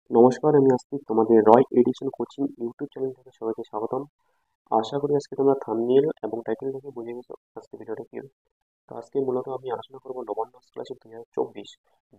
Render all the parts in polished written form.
নমস্কার, আমি আস্তিক। তোমাদের রয় এডিশন কোচিং ইউটিউব চ্যানেল থেকে সবাইকে স্বাগতম। আশা করি আজকে তোমরা থাম্বনেল এবং টাইটেল দেখে বুঝে গেছো আজকে ভিডিওটা কি হবে। তো আজকে মূলত আমি আলোচনা করবো নবান্ন স্কলারশিপ 2024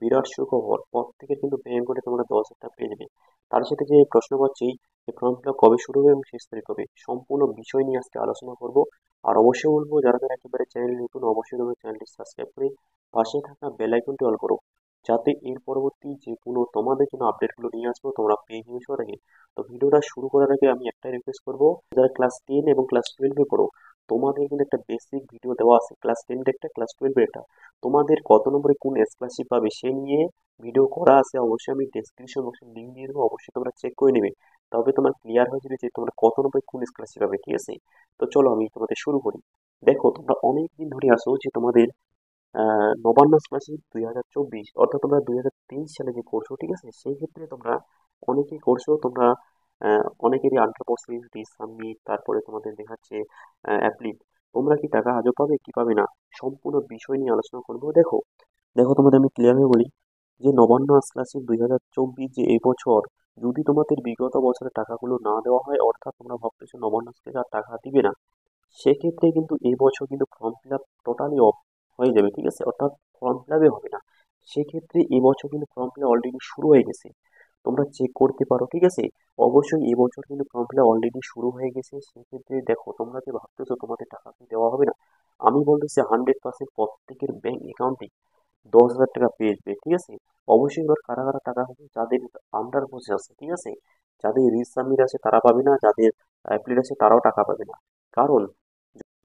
বিরাট সুখবর। প্রত্যেকের কিন্তু ব্যাংক করে তোমরা 10,000 পেয়ে যাবে। তার সাথে যে প্রশ্ন করছি যে ফর্ম ফিল আপ কবে শুরু হবে এবং শেষ তারিখ কবে, সম্পূর্ণ বিষয় নিয়ে আজকে আলোচনা করব। আর অবশ্যই বলবো যারা যারা একেবারে চ্যানেল নতুন, অবশ্যই তোমরা চ্যানেলটি সাবস্ক্রাইব করে পাশে থাকা বেল আইকনটি অল করো, যাতে এর পরবর্তী যে কোনো তোমাদের জন্য আপডেটগুলো নিয়ে আসবো তোমরা পেয়ে যাবে সবার আগে। তো ভিডিওটা শুরু করার আগে আমি একটাই রিকোয়েস্ট করবো, যারা ক্লাস 10 এবং ক্লাস 12 এ পড়ো, তোমাদের কিন্তু একটা বেসিক ভিডিও দেওয়া আছে, ক্লাস 10 এর একটা, ক্লাস 12 এর একটা। তোমাদের কত নম্বরে কোন স্কলারশিপ পাবে সে নিয়ে ভিডিও করা আছে, অবশ্যই আমি ডেসক্রিপশন বক্সে লিঙ্ক দিয়ে দেবো, অবশ্যই তোমরা চেক করে নেবে। তবে তোমার ক্লিয়ার হয়ে যাবে যে তোমরা কত নম্বরে কোন স্কলারশিপ পাবে, ঠিক আছে? তো চলো আমি তোমাদের শুরু করি। দেখো, তোমরা অনেক দিন ধরে আসো যে তোমাদের নবান্ন স্কলারশিপ 2024, অর্থাৎ তোমরা 2023 সালে যে করছো, ঠিক আছে, সেই ক্ষেত্রে তোমরা অনেকেই করছো। তোমরা অনেকেরই আন্ডার প্রসেস, রিসাবমিট, তারপরে তোমাদের দেখাচ্ছে অ্যাপ্লিক। তোমরা কি টাকা আজও পাবে কি পাবে না, সম্পূর্ণ বিষয় নিয়ে আলোচনা করবো। দেখো দেখো তোমাদের আমি ক্লিয়ারলি বলি যে নবান্ন স্কলারশিপ 2024 যে এই বছর, যদি তোমাদের বিগত বছরের টাকাগুলো না দেওয়া হয়, অর্থাৎ তোমরা ভাবতেছো নবান্ন স্কলারশিপ আর টাকা দিবে না, সেক্ষেত্রে কিন্তু এই বছর কিন্তু form fill up totally off হয়ে যাবে, ঠিক আছে? অর্থাৎ ফর্ম ফিল আপই হবে না। সেক্ষেত্রে এবছর কিন্তু ফর্ম ফিল আপ অলরেডি শুরু হয়ে গেছে, তোমরা চেক করতে পারো, ঠিক আছে? অবশ্যই এবছর কিন্তু ফর্ম ফিল আপ অলরেডি শুরু হয়ে গেছে। সেক্ষেত্রে দেখো, তোমরা যে ভাবতেছো তোমাদের টাকা কি দেওয়া হবে না, আমি বলতেছি 100% প্রত্যেকের ব্যাংক অ্যাকাউন্টে 10,000 টাকা পেয়ে যাবে, ঠিক আছে? অবশ্যই এবার কারা কারা টাকা হবে, যাদের আন্ডার প্রসেস আছে, ঠিক আছে, যাদের রিসাবমিট আছে তারা পাবে না, যাদের অ্যাপ্লিট আছে তারাও টাকা পাবে না। কারণ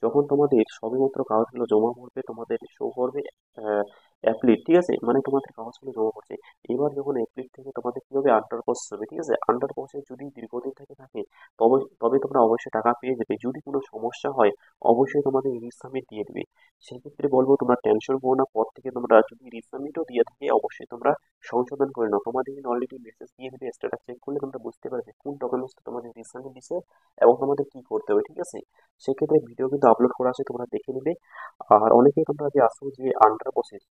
যখন তোমাদের সবেমাত্র কাগজগুলো জমা পড়বে, তোমাদের শো করবে অ্যাপ্লিট, ঠিক আছে, মানে তোমাদের কাগজগুলো জমা পড়ছে। এবার যখন অ্যাপ্লিট থেকে তোমাদের কি হবে, আন্ডার প্রসেস হবে, ঠিক আছে? আন্ডার প্রসেস যদি দীর্ঘদিন থেকে থাকে, তবে তবে তোমরা অবশ্যই টাকা পেয়ে যাবে। যদি কোনো সমস্যা হয়, অবশ্যই তোমাদের রিসাবমিট দিয়ে দিবে। সেক্ষেত্রে বলবো তোমরা টেনশন করো না। পর থেকে তোমরা যদি রিসাবমিটও দিয়ে থাকে, অবশ্যই তোমরা সংশোধন করে নাও। তোমাদের কিন্তু অলরেডি মেসেজ দিয়ে দিবে, স্ট্যাটাস চেক করলে তোমরা বুঝতে পারবে কোন ডকুমেন্টসটা তোমাদের রিসাবমিট দিছে এবং তোমাদের কি করতে হবে, ঠিক আছে? সেক্ষেত্রে ভিডিও কিন্তু আপলোড করা আছে, তোমরা দেখে নিবে। আর অনেকেই তোমরা যে আসো যে আন্ডার প্রসেস,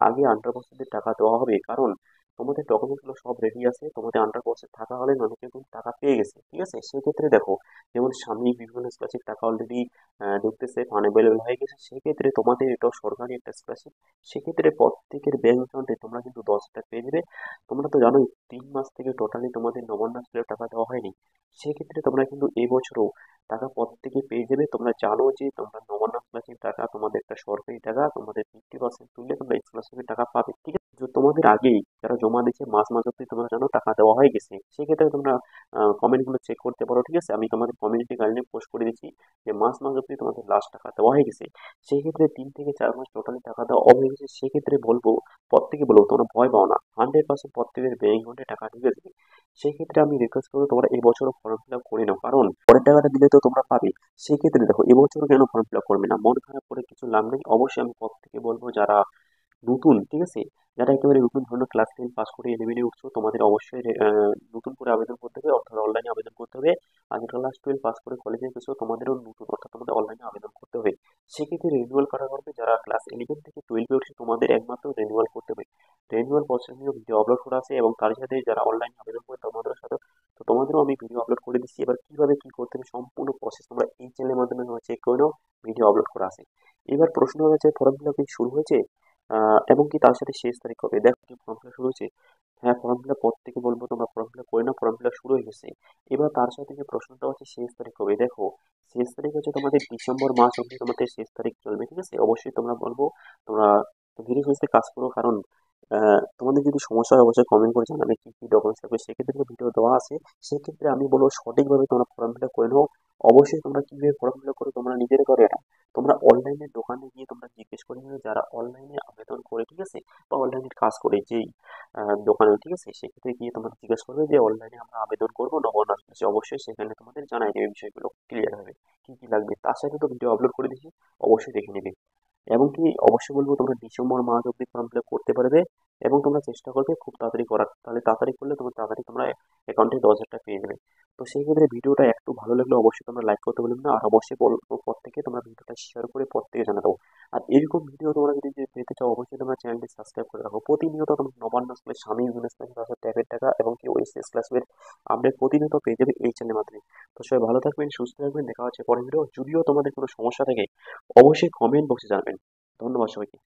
আগে আন্ডার প্রসেসের টাকা দেওয়া হবে, কারণ তোমাদের ডকুমেন্টগুলো সব রেডি আছে। তোমাদের আন্ডার প্রসেস থাকা হলে অনেকে কিন্তু টাকা পেয়ে গেছে, ঠিক আছে? সেক্ষেত্রে দেখো, যেমন স্বামী বিভিন্ন স্কলারশিপ টাকা অলরেডি ঢুকতেছে, ফান্ড অ্যাভেলেবল হয়ে গেছে। সেক্ষেত্রে তোমাদের এটাও সরকারি একটা স্কলারশিপ। সেক্ষেত্রে প্রত্যেকের ব্যাংক অ্যাকাউন্টে তোমরা কিন্তু 10,000 পেয়ে যাবে। তোমরা তো জানোই 3 মাস থেকে টোটালি তোমাদের নবান্ন স্কুলের টাকা দেওয়া হয়নি। সেক্ষেত্রে তোমরা কিন্তু এবছরও টাকা প্রত্যেকে পেয়ে যাবে। তোমরা জানো যে তোমরা নবান্ন স্কলারশিপ টাকা তোমাদের একটা সরকারি টাকা, তোমাদের 50% তুললে তোমরা স্কলারশিপের টাকা পাবে, ঠিক আছে? যে তোমাদের আগেই যারা জমা দিচ্ছে মাস মাস অব্দি তোমরা জানো টাকা দেওয়া হয়ে গেছে। সেক্ষেত্রে তোমরা কমেন্ট গুলো চেক করতে পারো, ঠিক আছে? আমি তোমাদের কমিউনিটি গাইডলাইনে পোস্ট করে দিচ্ছি যে মাস মাস অব্দি তোমাদের লাস্ট টাকা দেওয়া হয়ে গেছে। সেই ক্ষেত্রে 3 থেকে 4 মাস টোটালি টাকা দেওয়া অফ হয়ে গেছে। সেক্ষেত্রে বলবো, প্রত্যেকে বলবো তোমরা ভয় পাও না, 100% প্রত্যেকের ব্যাংক অ্যাকাউন্টে টাকা ঢুকে যাবে। সেই ক্ষেত্রে আমি রিকোয়েস্ট করবো তোমরা এই বছরও ফর্ম ফিল আপ করে নাও, কারণ পরের টাকাটা দিলে তো তোমরা পাবে। সেক্ষেত্রে দেখো, এবছর কেন ফর্ম ফিল আপ করবে না, মন খারাপ করে কিছু লাভ নেই। অবশ্যই আমি প্রত্যেকে বলবো যারা নতুন, ঠিক আছে, যারা একেবারে নতুন, ধরুন ক্লাস 10 পাস করে 11-এ উঠছো, তোমাদের অবশ্যই নতুন করে আবেদন করতে হবে, অর্থাৎ অনলাইনে আবেদন করতে হবে। আর যারা ক্লাস 12 পাস করে কলেজে গেছো, তোমাদেরও নতুন, অর্থাৎ তোমাদের অনলাইনে আবেদন করতে হবে। সেক্ষেত্রে রিনিউয়াল করা করবে। যারা ক্লাস 11 থেকে 12-এ উঠছে, তোমাদের একমাত্র রিনিউয়াল করতে হবে। রিনিউয়াল প্রসেস নিয়ে ভিডিও আপলোড করা আছে, এবং তার সাথে যারা অনলাইনে আবেদন করে তোমাদের সাথে, তো তোমাদেরও আমি ভিডিও আপলোড করে দিচ্ছি। এবার কিভাবে কি করতে হবে সম্পূর্ণ প্রসেস তোমরা এই চ্যানেলের মাধ্যমে তোমরা চেক করে নাও, ভিডিও আপলোড করা আছে। এবার প্রশ্ন হচ্ছে ফর্ম ফিল আপ কি শুরু হয়েছে এবং কি তার সাথে শেষ তারিখ কবে? দেখো কি ফর্ম ফিল আপ শুরু হয়েছে? হ্যাঁ, ফর্ম ফিল আপ প্রত্যেকে বলবো তোমরা ফর্ম ফিল আপ করে নাও, ফর্ম ফিল আপ শুরু হয়ে গেছে। এবার তার সাথে যে প্রশ্নটা হচ্ছে শেষ তারিখ কবে, দেখো শেষ তারিখ হচ্ছে তোমাদের ডিসেম্বর মাস অবধি তোমাদের শেষ তারিখ চলবে, ঠিক আছে? অবশ্যই তোমরা বলবো তোমরা ধীরে সুস্থে কাজ করো, কারণ তোমাদের যদি সমস্যা হয় অবশ্যই কমেন্ট করে জানাবে কি কি ডকুমেন্টস লাগবে। সেক্ষেত্রে ভিডিও দেওয়া আছে। সেক্ষেত্রে আমি বলবো সঠিকভাবে তোমরা ফর্ম ফিল আপ করে নাও। অবশ্যই তোমরা কিভাবে ফর্ম ফিল আপ করো তোমরা নিজেরা করো এটা। তোমরা অনলাইনে দোকানে গিয়ে তোমরা জিজ্ঞেস করে নিও, যারা অনলাইনে আবেদন করে, ঠিক আছে, বা অনলাইনের কাজ করে যেই দোকানে, ঠিক আছে, সেক্ষেত্রে গিয়ে তোমরা জিজ্ঞেস করবে যে অনলাইনে আমরা আবেদন করবো নবান্ন আসছে, অবশ্যই সেখানে তোমাদের জানাই দেবে বিষয়গুলো ক্লিয়ার হবে কি কি লাগবে। তার সাথে তো ভিডিও আপলোড করে দিচ্ছি, অবশ্যই দেখে নেবে। এবং কি অবশ্যই বলবো তোমরা ডিসেম্বর মাস অব্দি ফর্ম ফিল আপ করতে পারবে, এবং তোমরা চেষ্টা করবে খুব তাড়াতাড়ি করার। তাহলে তাড়াতাড়ি করলে তোমার তাড়াতাড়ি তোমরা অ্যাকাউন্টে 10,000 টাকা পেয়ে যাবে। তো সেই ক্ষেত্রে ভিডিওটা একটু ভালো লাগলে অবশ্যই তোমরা লাইক করতে বলবেন না, আর অবশ্যই প্রত্যেকে তোমরা ভিডিওটা শেয়ার করে প্রত্যেকে জানা দাও। আর এরকম ভিডিও তোমরা যদি পেতে চাও অবশ্যই তোমরা চ্যানেলটি সাবস্ক্রাইব করে রাখো। প্রতিনিয়ত তোমরা নবান্ন স্কুলের স্বামী বিজনেস ক্লাসের ট্যাবের টাকা এবং কি ওএসএস ক্লাসের আপডেট প্রতিনিয়ত পেয়ে যাবে এই চ্যানেলের মাধ্যমে। তো সবাই ভালো থাকবেন, সুস্থ থাকবেন, দেখা হচ্ছে পরের ভিডিও। যদিও তোমাদের কোনো সমস্যা থাকে অবশ্যই কমেন্ট বক্সে জানাবেন। ধন্যবাদ সবাইকে।